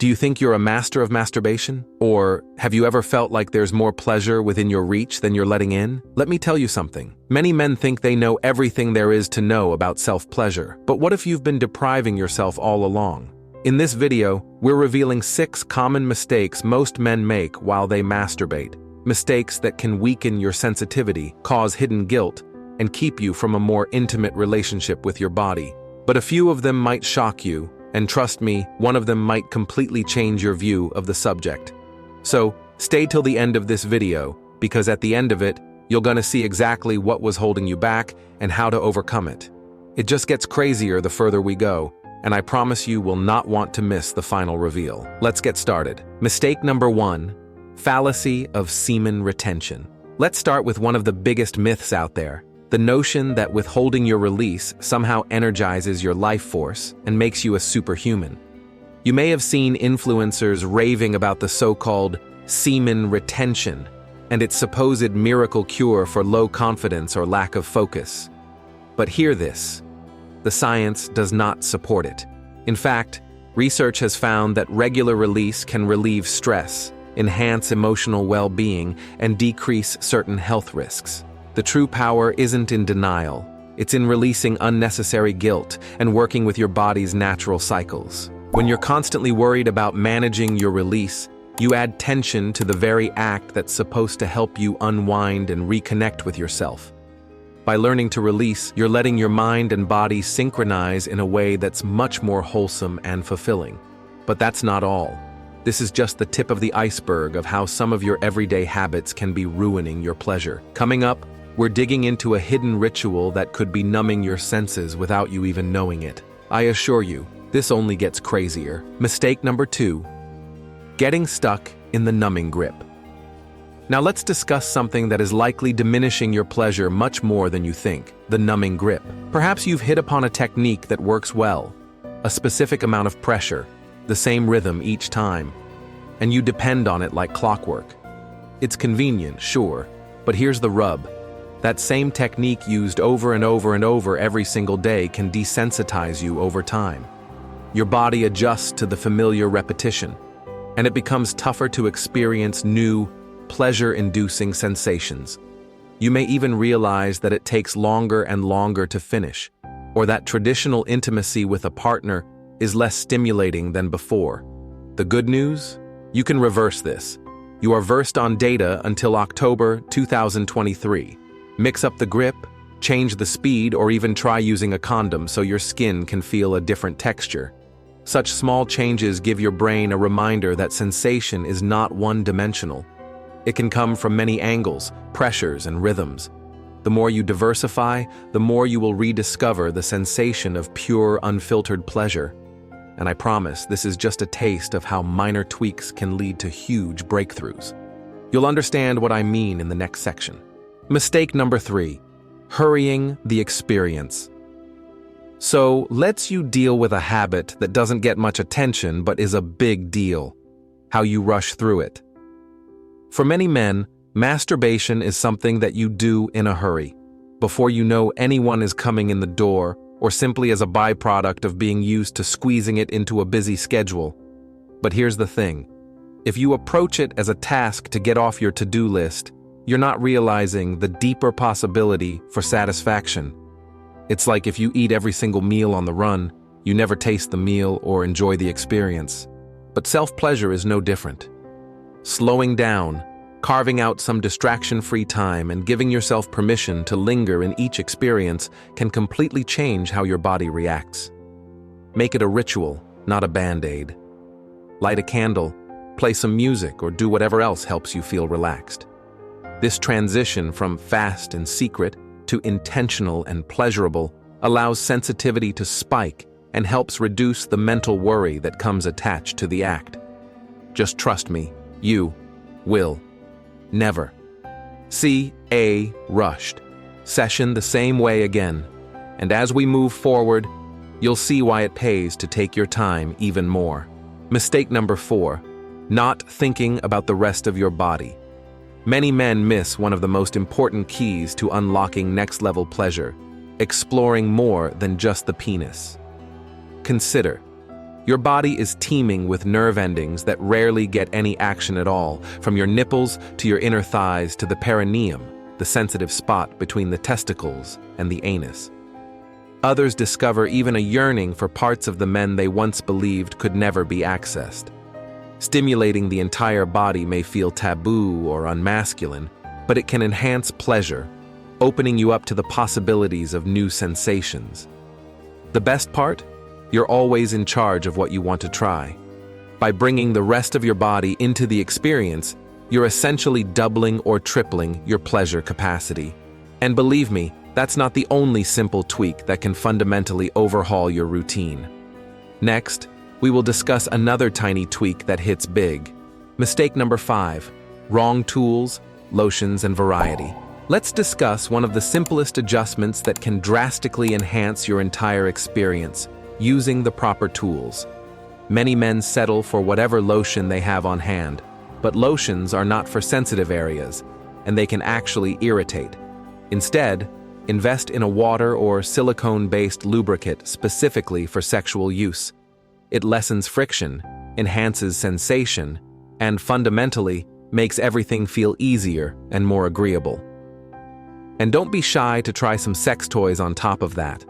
Do you think you're a master of masturbation? Or have you ever felt like there's more pleasure within your reach than you're letting in? Let me tell you something. Many men think they know everything there is to know about self-pleasure. But what if you've been depriving yourself all along? In this video, we're revealing 6 common mistakes most men make while they masturbate. Mistakes that can weaken your sensitivity, cause hidden guilt, and keep you from a more intimate relationship with your body. But a few of them might shock you, and trust me, one of them might completely change your view of the subject. So, stay till the end of this video, because at the end of it, you're gonna see exactly what was holding you back and how to overcome it. It just gets crazier the further we go, and I promise you will not want to miss the final reveal. Let's get started. Mistake number 1, fallacy of semen retention. Let's start with one of the biggest myths out there. The notion that withholding your release somehow energizes your life force and makes you a superhuman. You may have seen influencers raving about the so-called semen retention and its supposed miracle cure for low confidence or lack of focus. But hear this, the science does not support it. In fact, research has found that regular release can relieve stress, enhance emotional well-being, and decrease certain health risks. The true power isn't in denial. It's in releasing unnecessary guilt and working with your body's natural cycles. When you're constantly worried about managing your release, you add tension to the very act that's supposed to help you unwind and reconnect with yourself. By learning to release, you're letting your mind and body synchronize in a way that's much more wholesome and fulfilling. But that's not all. This is just the tip of the iceberg of how some of your everyday habits can be ruining your pleasure. Coming up, we're digging into a hidden ritual that could be numbing your senses without you even knowing it. I assure you, this only gets crazier. Mistake number 2, getting stuck in the numbing grip. Now let's discuss something that is likely diminishing your pleasure much more than you think, the numbing grip. Perhaps you've hit upon a technique that works well, a specific amount of pressure, the same rhythm each time, and you depend on it like clockwork. It's convenient, sure, but here's the rub. That same technique used over and over and over every single day can desensitize you over time. Your body adjusts to the familiar repetition, and it becomes tougher to experience new, pleasure-inducing sensations. You may even realize that it takes longer and longer to finish, or that traditional intimacy with a partner is less stimulating than before. The good news? You can reverse this. You are versed on data until October 2023. Mix up the grip, change the speed, or even try using a condom so your skin can feel a different texture. Such small changes give your brain a reminder that sensation is not one-dimensional. It can come from many angles, pressures, and rhythms. The more you diversify, the more you will rediscover the sensation of pure, unfiltered pleasure. And I promise this is just a taste of how minor tweaks can lead to huge breakthroughs. You'll understand what I mean in the next section. Mistake number 3, hurrying the experience. So let's you deal with a habit that doesn't get much attention but is a big deal, how you rush through it. For many men, masturbation is something that you do in a hurry, before you know anyone is coming in the door, or simply as a byproduct of being used to squeezing it into a busy schedule. But here's the thing. If you approach it as a task to get off your to-do list, you're not realizing the deeper possibility for satisfaction. It's like if you eat every single meal on the run, you never taste the meal or enjoy the experience. But self-pleasure is no different. Slowing down, carving out some distraction-free time, and giving yourself permission to linger in each experience can completely change how your body reacts. Make it a ritual, not a band-aid. Light a candle, play some music, or do whatever else helps you feel relaxed. This transition from fast and secret to intentional and pleasurable allows sensitivity to spike and helps reduce the mental worry that comes attached to the act. Just trust me, you will never see a rushed session the same way again. And as we move forward, you'll see why it pays to take your time even more. Mistake number 4, not thinking about the rest of your body. Many men miss one of the most important keys to unlocking next-level pleasure, exploring more than just the penis. Consider, Your body is teeming with nerve endings that rarely get any action at all, from your nipples to your inner thighs to the perineum, the sensitive spot between the testicles and the anus. Others discover even a yearning for parts of the men they once believed could never be accessed. Stimulating the entire body may feel taboo or unmasculine, but it can enhance pleasure, opening you up to the possibilities of new sensations. The best part? You're always in charge of what you want to try. By bringing the rest of your body into the experience, you're essentially doubling or tripling your pleasure capacity. And believe me, that's not the only simple tweak that can fundamentally overhaul your routine. Next, we will discuss another tiny tweak that hits big. Mistake number 5: wrong tools, lotions, and variety. Let's discuss one of the simplest adjustments that can drastically enhance your entire experience: using the proper tools. Many men settle for whatever lotion they have on hand, but lotions are not for sensitive areas, and they can actually irritate. Instead, invest in a water or silicone-based lubricant specifically for sexual use. It lessens friction, enhances sensation, and fundamentally makes everything feel easier and more agreeable. And don't be shy to try some sex toys on top of that.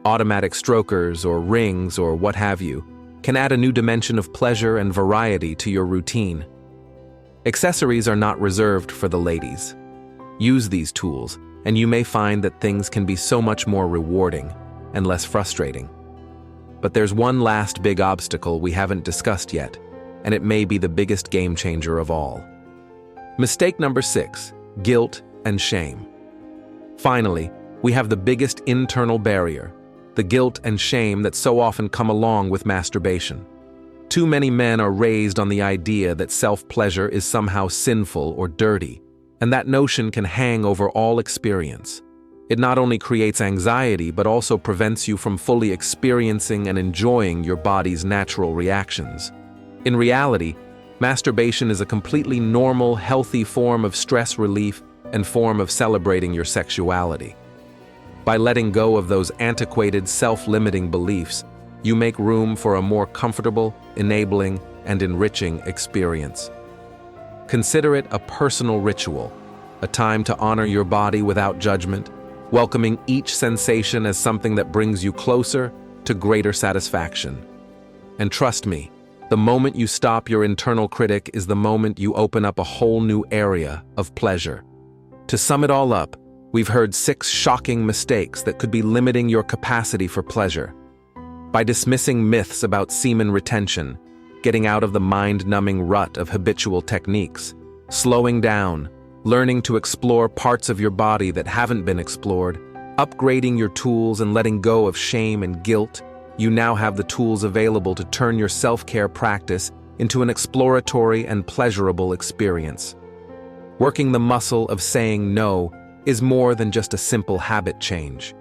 Automatic strokers or rings or what have you can add a new dimension of pleasure and variety to your routine. Accessories are not reserved for the ladies. Use these tools, and you may find that things can be so much more rewarding and less frustrating. But there's one last big obstacle we haven't discussed yet, and it may be the biggest game changer of all. Mistake number 6: guilt and shame. Finally, we have the biggest internal barrier: the guilt and shame that so often come along with masturbation. Too many men are raised on the idea that self-pleasure is somehow sinful or dirty, and that notion can hang over all experience. It not only creates anxiety, but also prevents you from fully experiencing and enjoying your body's natural reactions. In reality, masturbation is a completely normal, healthy form of stress relief and form of celebrating your sexuality. By letting go of those antiquated, self-limiting beliefs, you make room for a more comfortable, enabling, and enriching experience. Consider it a personal ritual, a time to honor your body without judgment, welcoming each sensation as something that brings you closer to greater satisfaction. And trust me, the moment you stop your internal critic is the moment you open up a whole new area of pleasure. To sum it all up, we've heard 6 shocking mistakes that could be limiting your capacity for pleasure. By dismissing myths about semen retention, getting out of the mind-numbing rut of habitual techniques, slowing down, learning to explore parts of your body that haven't been explored, upgrading your tools and letting go of shame and guilt, you now have the tools available to turn your self-care practice into an exploratory and pleasurable experience. Working the muscle of saying no is more than just a simple habit change.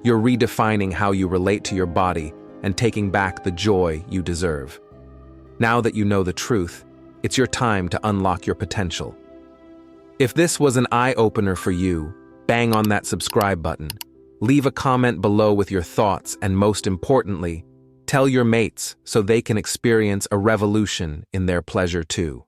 You're redefining how you relate to your body and taking back the joy you deserve. Now that you know the truth, it's your time to unlock your potential. If this was an eye-opener for you, bang on that subscribe button. Leave a comment below with your thoughts, and most importantly, tell your mates so they can experience a revolution in their pleasure too.